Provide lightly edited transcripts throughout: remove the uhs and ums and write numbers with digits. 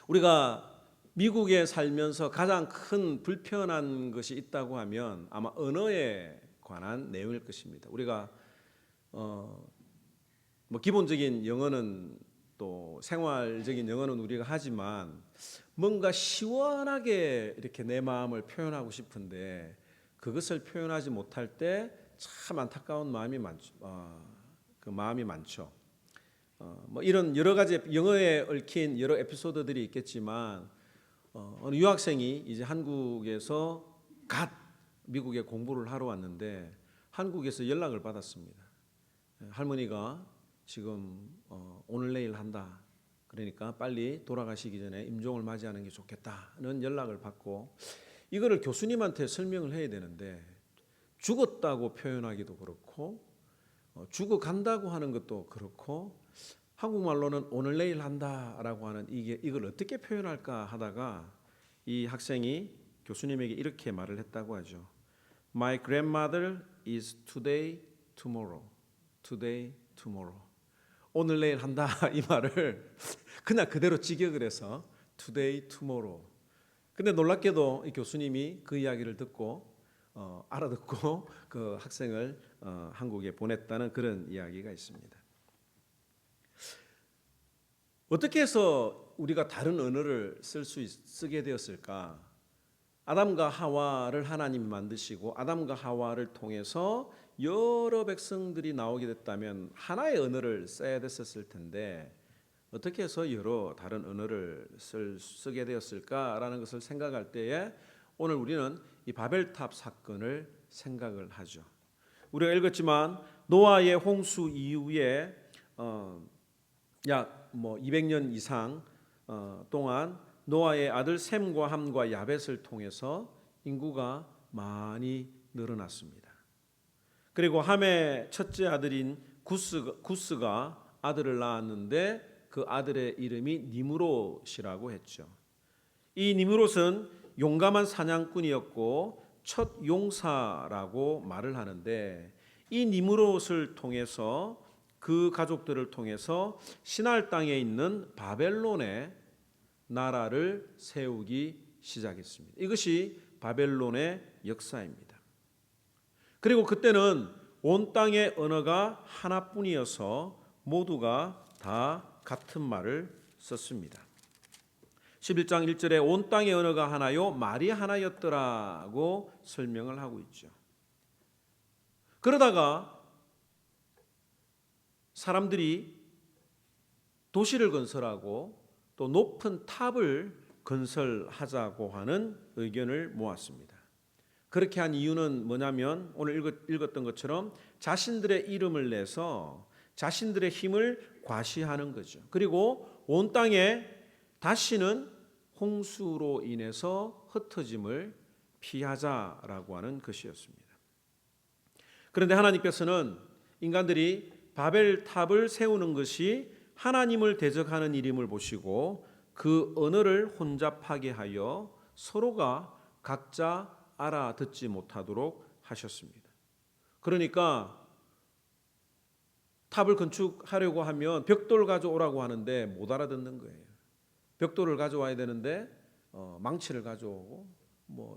우리가 미국에 살면서 가장 큰 불편한 것이 있다고 하면 아마 언어에 관한 내용일 것입니다. 우리가 뭐 기본적인 영어는 또 생활적인 영어는 우리가 하지만 뭔가 시원하게 이렇게 내 마음을 표현하고 싶은데 그것을 표현하지 못할 때 참 안타까운 마음이 많죠. 그 마음이 많죠. 뭐 이런 여러 가지 영어에 얽힌 여러 에피소드들이 있겠지만 어느 유학생이 이제 한국에서 갓 미국에 공부를 하러 왔는데 한국에서 연락을 받았습니다. 할머니가 지금 오늘 내일 한다. 그러니까 빨리 돌아가시기 전에 임종을 맞이하는 게 좋겠다는 연락을 받고 이거를 교수님한테 설명을 해야 되는데 죽었다고 표현하기도 그렇고 죽어간다고 하는 것도 그렇고 한국말로는 오늘 내일 한다라고 하는 이걸 어떻게 표현할까 하다가 이 학생이 교수님에게 이렇게 말을 했다고 하죠. My grandmother is today, tomorrow. Today, tomorrow. 오늘 내일 한다 이 말을 그냥 그대로 직역을 해서 today, tomorrow. 근데 놀랍게도 이 교수님이 그 이야기를 듣고 알아듣고 그 학생을 한국에 보냈다는 그런 이야기가 있습니다. 어떻게 해서 우리가 다른 언어를 쓰게 되었을까? 아담과 하와를 하나님이 만드시고 아담과 하와를 통해서 여러 백성들이 나오게 됐다면 하나의 언어를 써야 됐었을 텐데 어떻게 해서 여러 다른 언어를 쓰게 되었을까라는 것을 생각할 때에 오늘 우리는 이 바벨탑 사건을 생각을 하죠. 우리가 읽었지만 노아의 홍수 이후에 약 200년 이상 동안 노아의 아들 셈과 함과 야벳을 통해서 인구가 많이 늘어났습니다. 그리고 함의 첫째 아들인 구스가 아들을 낳았는데 그 아들의 이름이 니므롯이라고 했죠. 이 니므롯은 용감한 사냥꾼이었고 첫 용사라고 말을 하는데 이 니므롯을 통해서 그 가족들을 통해서 시날 땅에 있는 바벨론의 나라를 세우기 시작했습니다. 이것이 바벨론의 역사입니다. 그리고 그때는 온 땅의 언어가 하나뿐이어서 모두가 다 같은 말을 썼습니다. 11장 1절에 온 땅의 언어가 하나요 말이 하나였더라고 설명을 하고 있죠. 그러다가 사람들이 도시를 건설하고 또 높은 탑을 건설하자고 하는 의견을 모았습니다. 그렇게 한 이유는 뭐냐면 오늘 읽었던 것처럼 자신들의 이름을 내서 자신들의 힘을 과시하는 거죠. 그리고 온 땅에 다시는 홍수로 인해서 흩어짐을 피하자라고 하는 것이었습니다. 그런데 하나님께서는 인간들이 바벨탑을 세우는 것이 하나님을 대적하는 일임을 보시고 그 언어를 혼잡하게 하여 서로가 각자 알아듣지 못하도록 하셨습니다. 그러니까 탑을 건축하려고 하면 벽돌 가져오라고 하는데 못 알아듣는 거예요. 벽돌을 가져와야 되는데 망치를 가져오고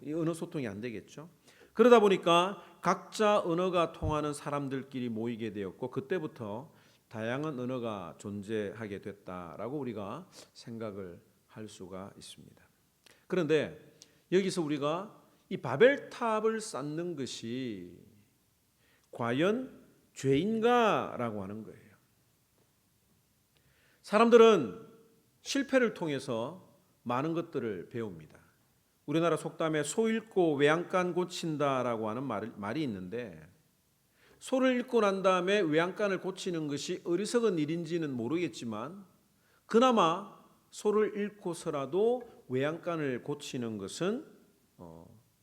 이 언어 소통이 안 되겠죠. 그러다 보니까 각자 언어가 통하는 사람들끼리 모이게 되었고 그때부터 다양한 언어가 존재하게 됐다라고 우리가 생각을 할 수가 있습니다. 그런데 여기서 우리가 이 바벨탑을 쌓는 것이 과연 죄인가라고 하는 거예요. 사람들은 실패를 통해서 많은 것들을 배웁니다. 우리나라 속담에 소 잃고 외양간 고친다라고 하는 말이 있는데 소를 잃고 난 다음에 외양간을 고치는 것이 어리석은 일인지는 모르겠지만 그나마 소를 잃고서라도 외양간을 고치는 것은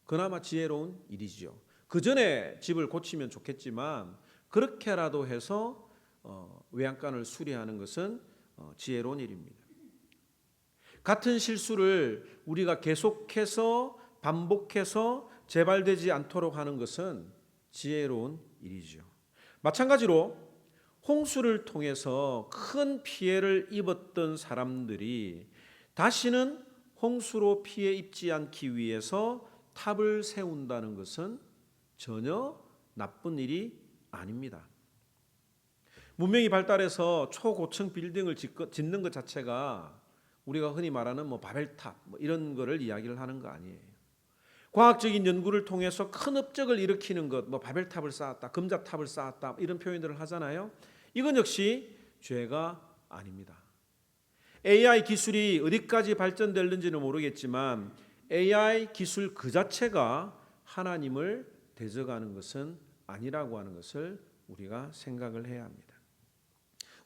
그나마 지혜로운 일이지요. 그 전에 집을 고치면 좋겠지만 그렇게라도 해서 외양간을 수리하는 것은 지혜로운 일입니다. 같은 실수를 우리가 계속해서 반복해서 재발되지 않도록 하는 것은 지혜로운 일이죠. 마찬가지로 홍수를 통해서 큰 피해를 입었던 사람들이 다시는 홍수로 피해 입지 않기 위해서 탑을 세운다는 것은 전혀 나쁜 일이 아닙니다. 문명이 발달해서 초고층 빌딩을 짓는 것 자체가 우리가 흔히 말하는 바벨탑 이런 거를 이야기를 하는 거 아니에요. 과학적인 연구를 통해서 큰 업적을 일으키는 것, 바벨탑을 쌓았다, 금자탑을 쌓았다 이런 표현들을 하잖아요. 이건 역시 죄가 아닙니다. AI 기술이 어디까지 발전될는지는 모르겠지만 AI 기술 그 자체가 하나님을 대적하는 것은 아니라고 하는 것을 우리가 생각을 해야 합니다.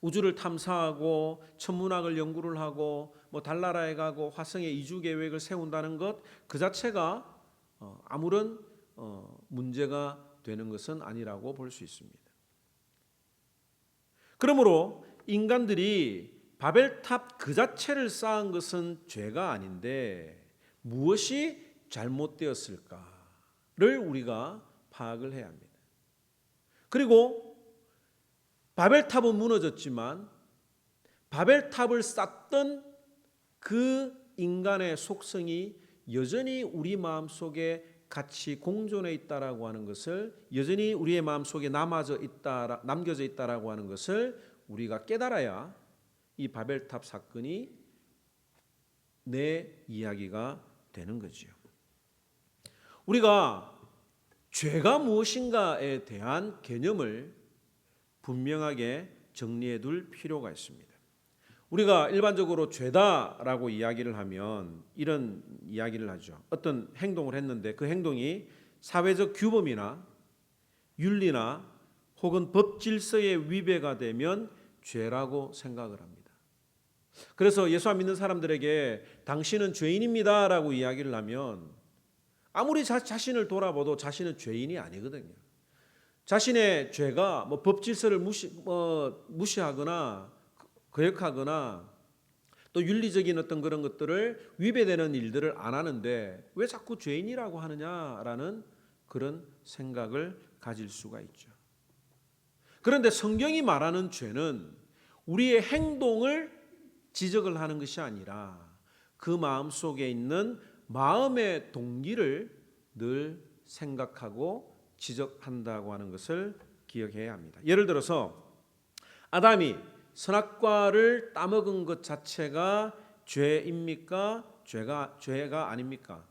우주를 탐사하고 천문학을 연구를 하고 달나라에 가고 화성에 이주 계획을 세운다는 것 그 자체가 아무런 문제가 되는 것은 아니라고 볼 수 있습니다. 그러므로 인간들이 바벨탑 그 자체를 쌓은 것은 죄가 아닌데 무엇이 잘못되었을까를 우리가 파악을 해야 합니다. 그리고 바벨탑은 무너졌지만 바벨탑을 쌓던 그 인간의 속성이 여전히 우리 마음속에 같이 공존해 있다라고 하는 것을, 여전히 우리의 마음속에 남겨져 있다라고 하는 것을 우리가 깨달아야 이 바벨탑 사건이 내 이야기가 되는 거죠. 우리가 죄가 무엇인가에 대한 개념을 분명하게 정리해 둘 필요가 있습니다. 우리가 일반적으로 죄다라고 이야기를 하면 이런 이야기를 하죠. 어떤 행동을 했는데 그 행동이 사회적 규범이나 윤리나 혹은 법 질서에 위배가 되면 죄라고 생각을 합니다. 그래서 예수 안 믿는 사람들에게 당신은 죄인입니다라고 이야기를 하면 아무리 자신을 돌아봐도 자신은 죄인이 아니거든요. 자신의 죄가 법 질서를 무시하거나 거역하거나 또 윤리적인 어떤 그런 것들을 위배되는 일들을 안 하는데 왜 자꾸 죄인이라고 하느냐라는 그런 생각을 가질 수가 있죠. 그런데 성경이 말하는 죄는 우리의 행동을 지적을 하는 것이 아니라 그 마음속에 있는 마음의 동기를 늘 생각하고 지적한다고 하는 것을 기억해야 합니다. 예를 들어서 아담이 선악과를 따먹은 것 자체가 죄입니까? 죄가 아닙니까?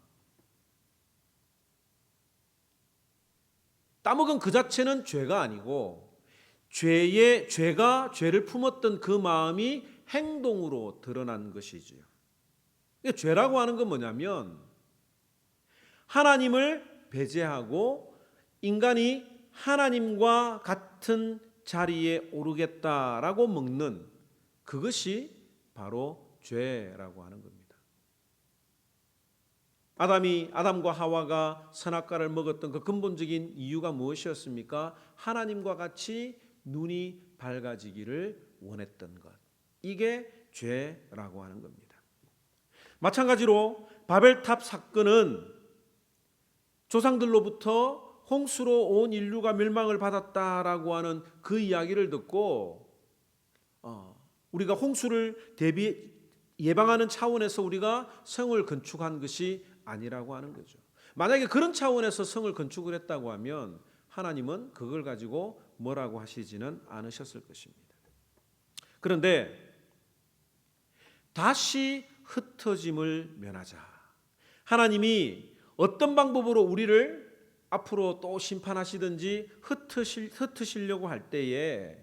따먹은 그 자체는 죄가 아니고 죄를 품었던 그 마음이 행동으로 드러난 것이지요. 죄라고 하는 건 뭐냐면 하나님을 배제하고 인간이 하나님과 같은 자리에 오르겠다라고 먹는 그것이 바로 죄라고 하는 겁니다. 아담과 하와가 선악과를 먹었던 그 근본적인 이유가 무엇이었습니까? 하나님과 같이 눈이 밝아지기를 원했던 것. 이게 죄라고 하는 겁니다. 마찬가지로 바벨탑 사건은 조상들로부터 홍수로 온 인류가 멸망을 받았다라고 하는 그 이야기를 듣고 우리가 홍수를 예방하는 차원에서 우리가 성을 건축한 것이 아니라고 하는 거죠. 만약에 그런 차원에서 성을 건축을 했다고 하면 하나님은 그걸 가지고 뭐라고 하시지는 않으셨을 것입니다. 그런데 다시 흩어짐을 면하자. 하나님이 어떤 방법으로 우리를 앞으로 또 심판하시든지 흩으시려고 할 때에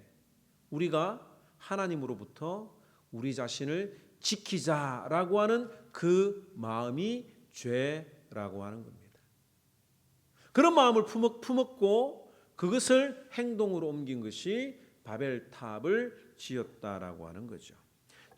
우리가 하나님으로부터 우리 자신을 지키자라고 하는 그 마음이 죄라고 하는 겁니다. 그런 마음을 품었고 그것을 행동으로 옮긴 것이 바벨탑을 지었다라고 하는 거죠.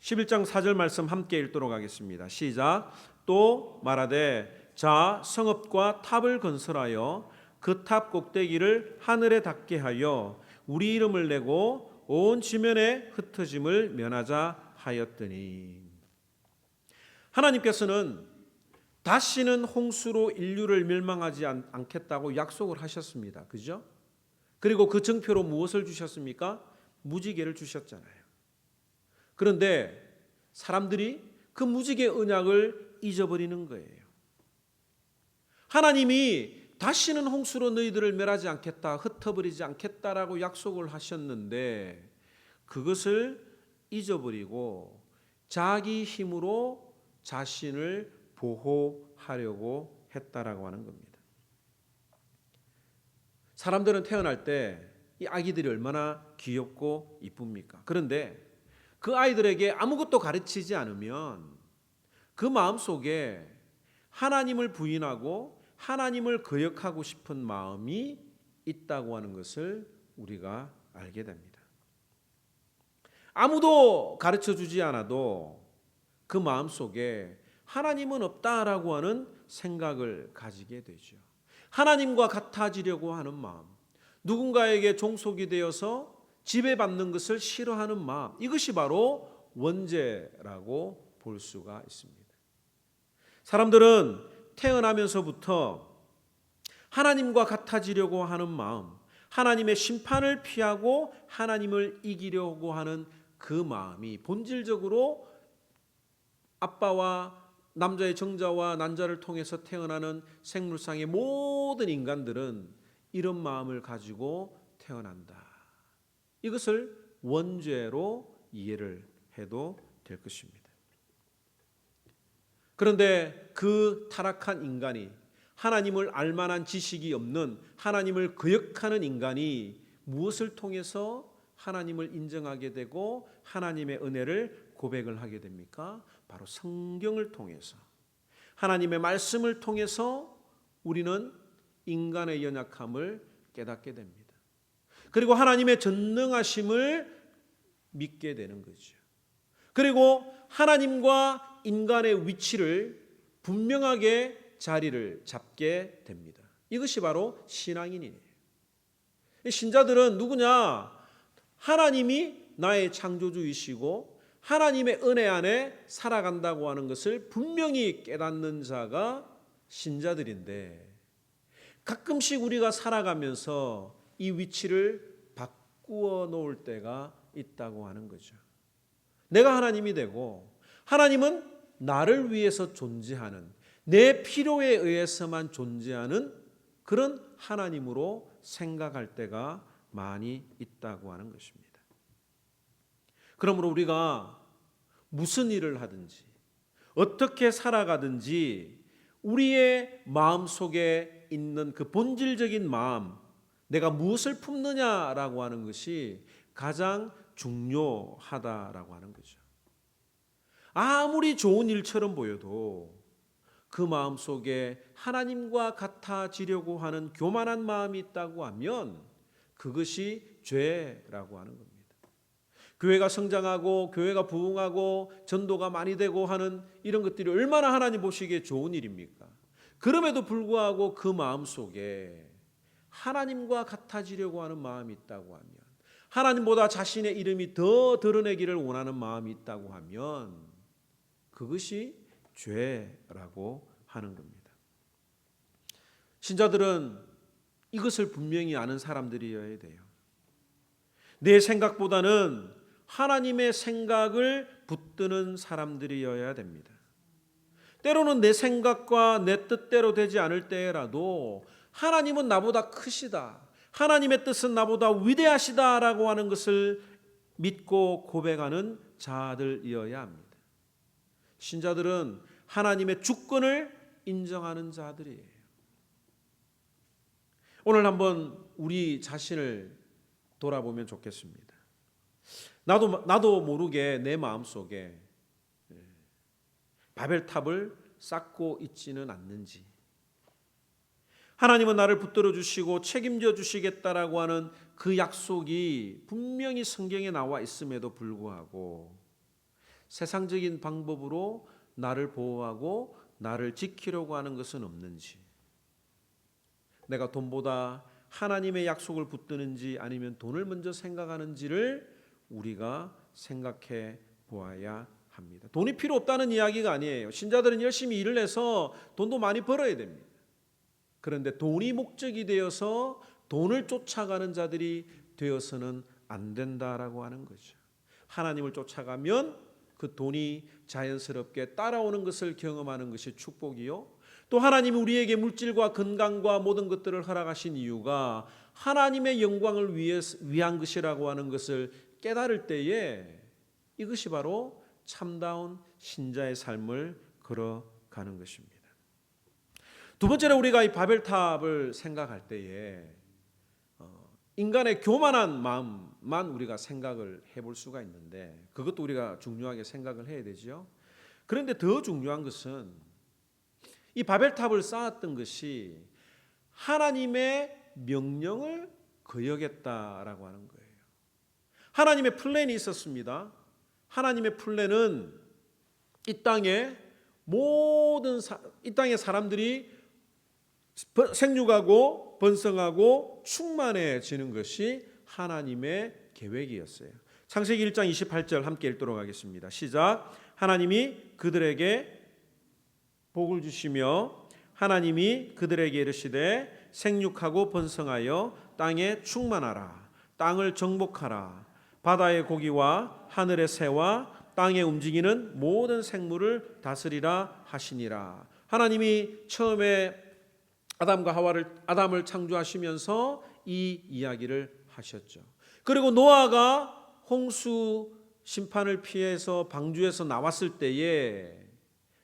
11장 4절 말씀 함께 읽도록 하겠습니다. 시작. 또 말하되 자 성읍과 탑을 건설하여 그 탑 꼭대기를 하늘에 닿게 하여 우리 이름을 내고 온 지면에 흩어짐을 면하자 하였더니, 하나님께서는 다시는 홍수로 인류를 멸망하지 않겠다고 약속을 하셨습니다. 그죠? 그리고 그 증표로 무엇을 주셨습니까? 무지개를 주셨잖아요. 그런데 사람들이 그 무지개 언약을 잊어버리는 거예요. 하나님이 다시는 홍수로 너희들을 멸하지 않겠다, 흩어버리지 않겠다라고 약속을 하셨는데 그것을 잊어버리고 자기 힘으로 자신을 보호하려고 했다라고 하는 겁니다. 사람들은 태어날 때 이 아기들이 얼마나 귀엽고 이쁩니까? 그런데 그 아이들에게 아무것도 가르치지 않으면 그 마음속에 하나님을 부인하고 하나님을 거역하고 싶은 마음이 있다고 하는 것을 우리가 알게 됩니다. 아무도 가르쳐주지 않아도 그 마음속에 하나님은 없다라고 하는 생각을 가지게 되죠. 하나님과 같아지려고 하는 마음, 누군가에게 종속이 되어서 지배받는 것을 싫어하는 마음, 이것이 바로 원죄라고 볼 수가 있습니다. 사람들은 태어나면서부터 하나님과 같아지려고 하는 마음, 하나님의 심판을 피하고 하나님을 이기려고 하는 그 마음이 본질적으로 아빠와 남자의 정자와 난자를 통해서 태어나는 생물상의 모든 인간들은 이런 마음을 가지고 태어난다. 이것을 원죄로 이해를 해도 될 것입니다. 그런데 그 타락한 인간이, 하나님을 알만한 지식이 없는 하나님을 거역하는 인간이 무엇을 통해서 하나님을 인정하게 되고 하나님의 은혜를 고백을 하게 됩니까? 바로 성경을 통해서, 하나님의 말씀을 통해서 우리는 인간의 연약함을 깨닫게 됩니다. 그리고 하나님의 전능하심을 믿게 되는 거죠. 그리고 하나님과 인간의 위치를 분명하게 자리를 잡게 됩니다. 이것이 바로 신앙인이에요. 신자들은 누구냐? 하나님이 나의 창조주이시고 하나님의 은혜 안에 살아간다고 하는 것을 분명히 깨닫는 자가 신자들인데, 가끔씩 우리가 살아가면서 이 위치를 바꾸어 놓을 때가 있다고 하는 거죠. 내가 하나님이 되고 하나님은 나를 위해서 존재하는, 내 필요에 의해서만 존재하는 그런 하나님으로 생각할 때가 많이 있다고 하는 것입니다. 그러므로 우리가 무슨 일을 하든지 어떻게 살아가든지 우리의 마음속에 있는 그 본질적인 마음, 내가 무엇을 품느냐라고 하는 것이 가장 중요하다라고 하는 거죠. 아무리 좋은 일처럼 보여도 그 마음속에 하나님과 같아지려고 하는 교만한 마음이 있다고 하면 그것이 죄라고 하는 겁니다. 교회가 성장하고 교회가 부흥하고 전도가 많이 되고 하는 이런 것들이 얼마나 하나님 보시기에 좋은 일입니까? 그럼에도 불구하고 그 마음속에 하나님과 같아지려고 하는 마음이 있다고 하면, 하나님보다 자신의 이름이 더 드러내기를 원하는 마음이 있다고 하면 그것이 죄라고 하는 겁니다. 신자들은 이것을 분명히 아는 사람들이어야 돼요. 내 생각보다는 하나님의 생각을 붙드는 사람들이어야 됩니다. 때로는 내 생각과 내 뜻대로 되지 않을 때라도 하나님은 나보다 크시다, 하나님의 뜻은 나보다 위대하시다라고 하는 것을 믿고 고백하는 자들이어야 합니다. 신자들은 하나님의 주권을 인정하는 자들이에요. 오늘 한번 우리 자신을 돌아보면 좋겠습니다. 나도 모르게 내 마음속에 바벨탑을 쌓고 있지는 않는지, 하나님은 나를 붙들어 주시고 책임져 주시겠다라고 하는 그 약속이 분명히 성경에 나와 있음에도 불구하고 세상적인 방법으로 나를 보호하고 나를 지키려고 하는 것은 없는지, 내가 돈보다 하나님의 약속을 붙드는지 아니면 돈을 먼저 생각하는지를 우리가 생각해 보아야 합니다. 돈이 필요 없다는 이야기가 아니에요. 신자들은 열심히 일을 해서 돈도 많이 벌어야 됩니다. 그런데 돈이 목적이 되어서 돈을 쫓아가는 자들이 되어서는 안 된다라고 하는 거죠. 하나님을 쫓아가면 그 돈이 자연스럽게 따라오는 것을 경험하는 것이 축복이요. 또 하나님이 우리에게 물질과 건강과 모든 것들을 허락하신 이유가 하나님의 영광을 위한 것이라고 하는 것을 깨달을 때에 이것이 바로 참다운 신자의 삶을 걸어가는 것입니다. 두 번째로 우리가 이 바벨탑을 생각할 때에 인간의 교만한 마음만 우리가 생각을 해볼 수가 있는데 그것도 우리가 중요하게 생각을 해야 되죠. 그런데 더 중요한 것은 이 바벨탑을 쌓았던 것이 하나님의 명령을 거역했다라고 하는 거예요. 하나님의 플랜이 있었습니다. 하나님의 플랜은 이 땅의 사람들이 생육하고 번성하고 충만해지는 것이 하나님의 계획이었어요. 창세기 1장 28절 함께 읽도록 하겠습니다. 시작. 하나님이 그들에게 복을 주시며 하나님이 그들에게 이르시되 생육하고 번성하여 땅에 충만하라. 땅을 정복하라. 바다의 고기와 하늘의 새와 땅에 움직이는 모든 생물을 다스리라 하시니라. 하나님이 처음에 아담을 창조하시면서 이 이야기를 하셨죠. 그리고 노아가 홍수 심판을 피해서 방주에서 나왔을 때에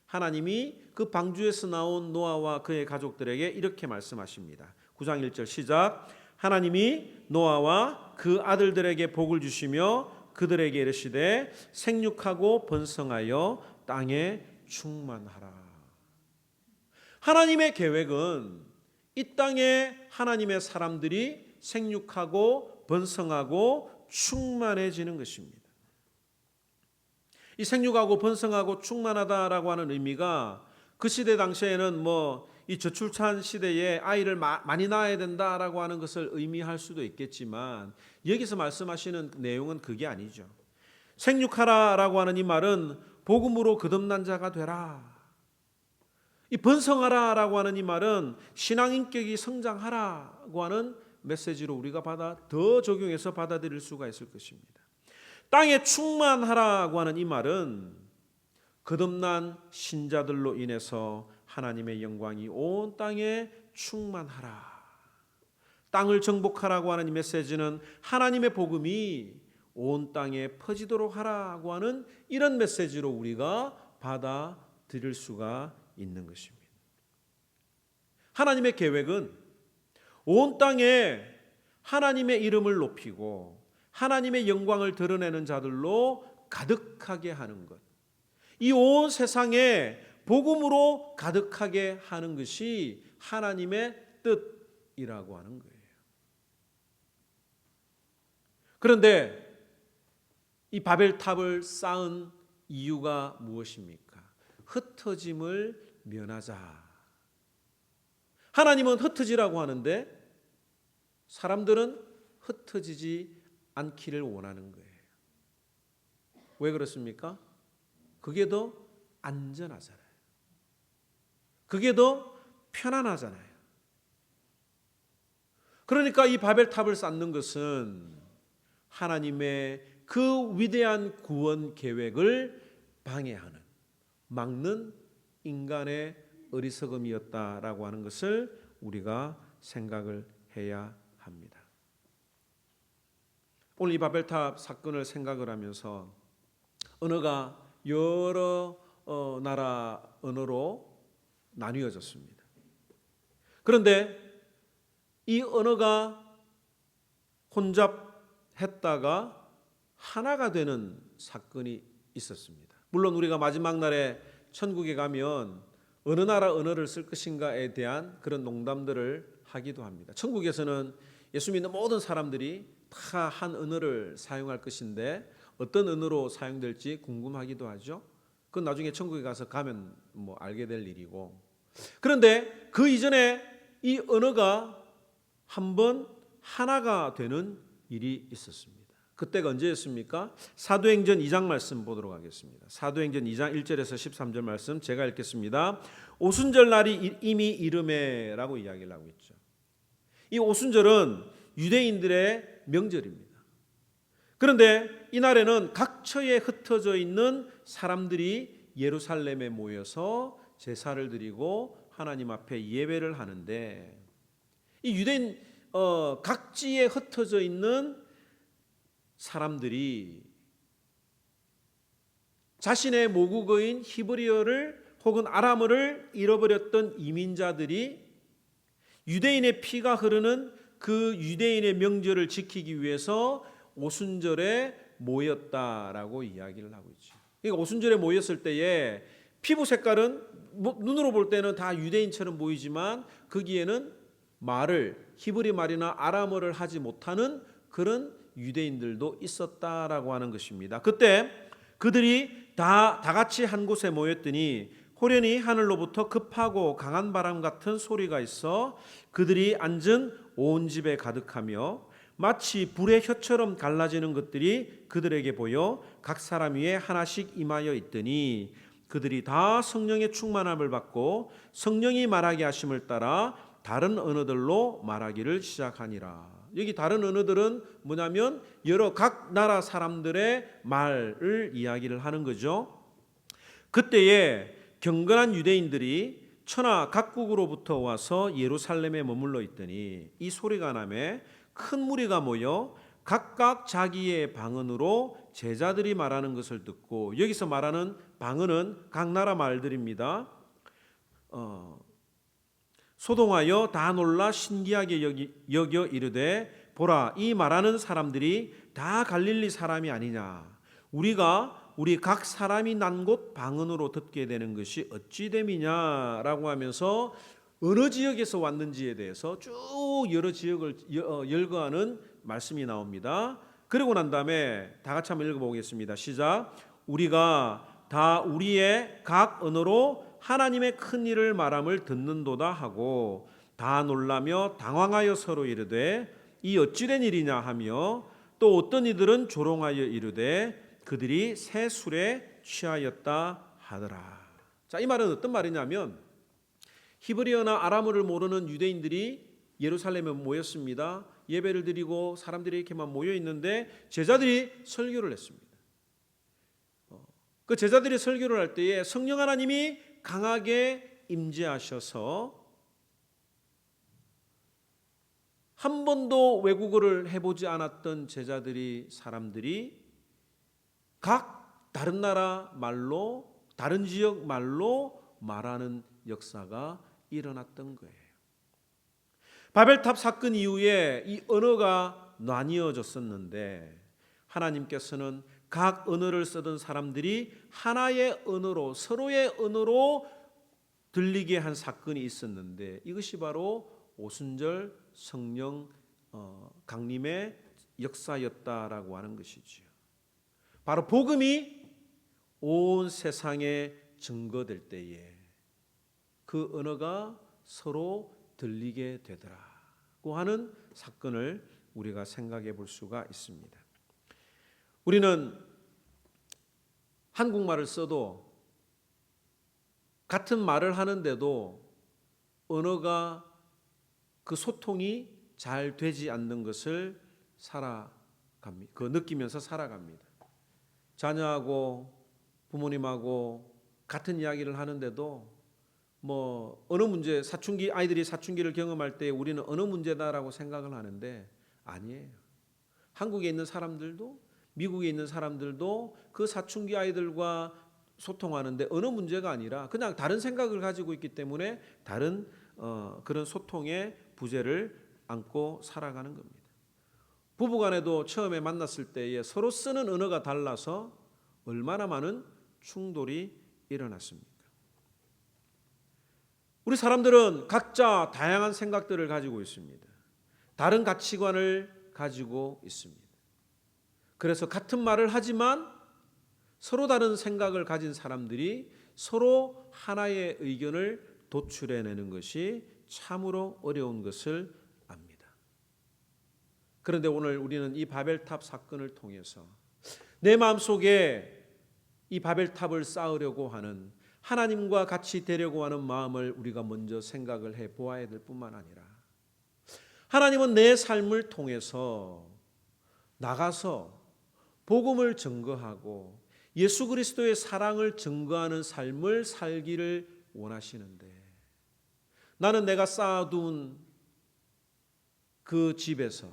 하나님이 그 방주에서 나온 노아와 그의 가족들에게 이렇게 말씀하십니다. 9장 1절 시작. 하나님이 노아와 그 아들들에게 복을 주시며 그들에게 이르시되 생육하고 번성하여 땅에 충만하라. 하나님의 계획은 이 땅에 하나님의 사람들이 생육하고 번성하고 충만해지는 것입니다. 이 생육하고 번성하고 충만하다라고 하는 의미가 그 시대 당시에는 이 저출산 시대에 아이를 많이 낳아야 된다라고 하는 것을 의미할 수도 있겠지만 여기서 말씀하시는 내용은 그게 아니죠. 생육하라라고 하는 이 말은 복음으로 거듭난 자가 되라. 이 번성하라라고 하는 이 말은 신앙 인격이 성장하라고 하는 메시지로 우리가 더 적용해서 받아들일 수가 있을 것입니다. 땅에 충만하라고 하는 이 말은 거듭난 신자들로 인해서 하나님의 영광이 온 땅에 충만하라. 땅을 정복하라고 하는 이 메시지는 하나님의 복음이 온 땅에 퍼지도록 하라고 하는 이런 메시지로 우리가 받아들일 수가 있는 것입니다. 하나님의 계획은 온 땅에 하나님의 이름을 높이고 하나님의 영광을 드러내는 자들로 가득하게 하는 것. 이 온 세상에 복음으로 가득하게 하는 것이 하나님의 뜻이라고 하는 거예요. 그런데 이 바벨탑을 쌓은 이유가 무엇입니까? 흩어짐을 면하자. 하나님은 흩어지라고 하는데 사람들은 흩어지지 않기를 원하는 거예요. 왜 그렇습니까? 그게 더 안전하잖아요. 그게 더 편안하잖아요. 그러니까 이 바벨탑을 쌓는 것은 하나님의 그 위대한 구원 계획을 방해하는, 막는 인간의 어리석음이었다라고 하는 것을 우리가 생각을 해야 합니다. 오늘 이 바벨탑 사건을 생각을 하면서 언어가 여러 나라 언어로 나뉘어졌습니다. 그런데 이 언어가 혼잡했다가 하나가 되는 사건이 있었습니다. 물론 우리가 마지막 날에 천국에 가면 어느 나라 언어를 쓸 것인가에 대한 그런 농담들을 하기도 합니다. 천국에서는 예수 믿는 모든 사람들이 다 한 언어를 사용할 것인데 어떤 언어로 사용될지 궁금하기도 하죠. 그건 나중에 천국에 가면 알게 될 일이고. 그런데 그 이전에 이 언어가 한번 하나가 되는 일이 있었습니다. 그때가 언제였습니까? 사도행전 2장 말씀 보도록 하겠습니다. 사도행전 2장 1절에서 13절 말씀 제가 읽겠습니다. 오순절 날이 이미 이르매라고 이야기를 하고 있죠. 이 오순절은 유대인들의 명절입니다. 그런데 이날에는 각처에 흩어져 있는 사람들이 예루살렘에 모여서 제사를 드리고 하나님 앞에 예배를 하는데, 이 유대인 각지에 흩어져 있는 사람들이 자신의 모국어인 히브리어를 혹은 아람어를 잃어버렸던 이민자들이 유대인의 피가 흐르는 그 유대인의 명절을 지키기 위해서 오순절에 모였다라고 이야기를 하고 있죠. 그러니까 오순절에 모였을 때에 피부 색깔은 눈으로 볼 때는 다 유대인처럼 보이지만 거기에는 히브리 말이나 아람어를 하지 못하는 그런 유대인들도 있었다라고 하는 것입니다. 그때 그들이 다 같이 한 곳에 모였더니 호련히 하늘로부터 급하고 강한 바람 같은 소리가 있어 그들이 앉은 온 집에 가득하며 마치 불의 혀처럼 갈라지는 것들이 그들에게 보여 각 사람 위에 하나씩 임하여 있더니 그들이 다 성령의 충만함을 받고 성령이 말하게 하심을 따라 다른 언어들로 말하기를 시작하니라. 여기 다른 언어들은 뭐냐면 여러 각 나라 사람들의 말을 이야기를 하는 거죠. 그때에 경건한 유대인들이 천하 각국으로부터 와서 예루살렘에 머물러 있더니 이 소리가 나매 큰 무리가 모여 각각 자기의 방언으로 제자들이 말하는 것을 듣고, 여기서 말하는 방언은 각 나라 말들입니다. 소동하여 다 놀라 신기하게 여겨 이르되 보라, 이 말하는 사람들이 다 갈릴리 사람이 아니냐. 우리 각 사람이 난 곳 방언으로 듣게 되는 것이 어찌 됨이냐라고 하면서 어느 지역에서 왔는지에 대해서 쭉 여러 지역을 열거하는 말씀이 나옵니다. 그러고 난 다음에 다 같이 한번 읽어보겠습니다. 시작. 우리가 다 우리의 각 언어로 하나님의 큰 일을 말함을 듣는도다 하고 다 놀라며 당황하여 서로 이르되 이 어찌된 일이냐 하며 또 어떤 이들은 조롱하여 이르되 그들이 새 술에 취하였다 하더라. 자, 이 말은 어떤 말이냐면 히브리어나 아람어를 모르는 유대인들이 예루살렘에 모였습니다. 예배를 드리고 사람들이 이렇게만 모여 있는데 제자들이 설교를 했습니다. 그 제자들이 설교를 할 때에 성령 하나님이 강하게 임재하셔서 한 번도 외국어를 해보지 않았던 사람들이 각 다른 나라 말로, 다른 지역 말로 말하는 역사가 일어났던 거예요. 바벨탑 사건 이후에 이 언어가 나뉘어졌었는데 하나님께서는 각 언어를 쓰던 사람들이 하나의 언어로, 서로의 언어로 들리게 한 사건이 있었는데 이것이 바로 오순절 성령 강림의 역사였다라고 하는 것이지요. 바로 복음이 온 세상에 증거될 때에 그 언어가 서로 들리게 되더라고 하는 사건을 우리가 생각해 볼 수가 있습니다. 우리는 한국말을 써도 같은 말을 하는데도 언어가 그 소통이 잘 되지 않는 것을 느끼면서 살아갑니다. 자녀하고 부모님하고 같은 이야기를 하는데도 어느 문제, 아이들이 사춘기를 경험할 때 우리는 어느 문제다라고 생각을 하는데 아니에요. 한국에 있는 사람들도 미국에 있는 사람들도 그 사춘기 아이들과 소통하는데 어느 문제가 아니라 그냥 다른 생각을 가지고 있기 때문에 다른 그런 소통의 부재를 안고 살아가는 겁니다. 부부간에도 처음에 만났을 때에 서로 쓰는 언어가 달라서 얼마나 많은 충돌이 일어났습니까? 우리 사람들은 각자 다양한 생각들을 가지고 있습니다. 다른 가치관을 가지고 있습니다. 그래서 같은 말을 하지만 서로 다른 생각을 가진 사람들이 서로 하나의 의견을 도출해내는 것이 참으로 어려운 것을 압니다. 그런데 오늘 우리는 이 바벨탑 사건을 통해서 내 마음속에 이 바벨탑을 쌓으려고 하는, 하나님과 같이 되려고 하는 마음을 우리가 먼저 생각을 해 보아야 될 뿐만 아니라 하나님은 내 삶을 통해서 나가서 복음을 증거하고 예수 그리스도의 사랑을 증거하는 삶을 살기를 원하시는데, 나는 내가 쌓아둔 그 집에서,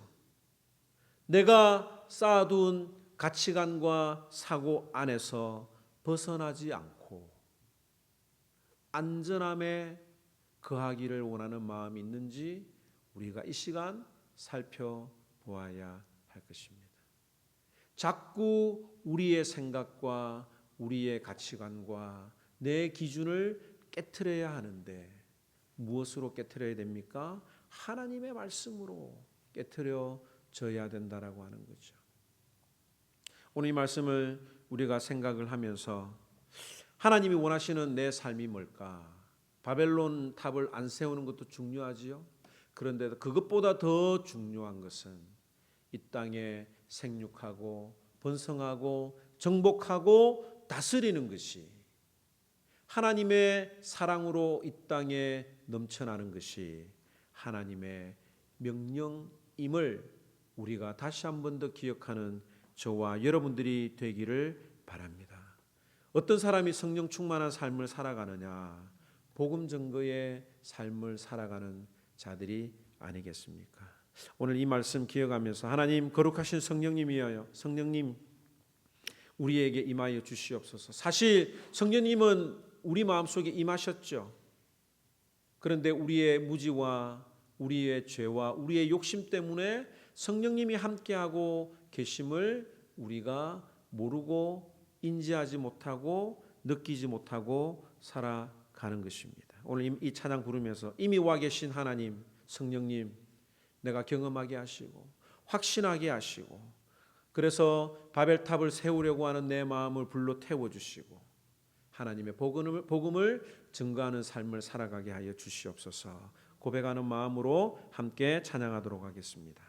내가 쌓아둔 가치관과 사고 안에서 벗어나지 않고 안전함에 거하기를 원하는 마음이 있는지 우리가 이 시간 살펴보아야 할 것입니다. 자꾸 우리의 생각과 우리의 가치관과 내 기준을 깨트려야 하는데, 무엇으로 깨트려야 됩니까? 하나님의 말씀으로 깨트려져야 된다라고 하는 거죠. 오늘 이 말씀을 우리가 생각을 하면서 하나님이 원하시는 내 삶이 뭘까? 바벨론 탑을 안 세우는 것도 중요하지요. 그런데 그것보다 더 중요한 것은 이 땅에 생육하고 번성하고 정복하고 다스리는 것이, 하나님의 사랑으로 이 땅에 넘쳐나는 것이 하나님의 명령임을 우리가 다시 한 번 더 기억하는 저와 여러분들이 되기를 바랍니다. 어떤 사람이 성령 충만한 삶을 살아가느냐? 복음 증거의 삶을 살아가는 자들이 아니겠습니까? 오늘 이 말씀 기억하면서 하나님, 거룩하신 성령님이여, 성령님 우리에게 임하여 주시옵소서. 사실 성령님은 우리 마음속에 임하셨죠. 그런데 우리의 무지와 우리의 죄와 우리의 욕심 때문에 성령님이 함께하고 계심을 우리가 모르고 인지하지 못하고 느끼지 못하고 살아가는 것입니다. 오늘 이 찬양 부르면서 이미 와 계신 하나님, 성령님, 내가 경험하게 하시고 확신하게 하시고, 그래서 바벨탑을 세우려고 하는 내 마음을 불러 태워주시고 하나님의 복음을 증거하는 삶을 살아가게 하여 주시옵소서. 고백하는 마음으로 함께 찬양하도록 하겠습니다.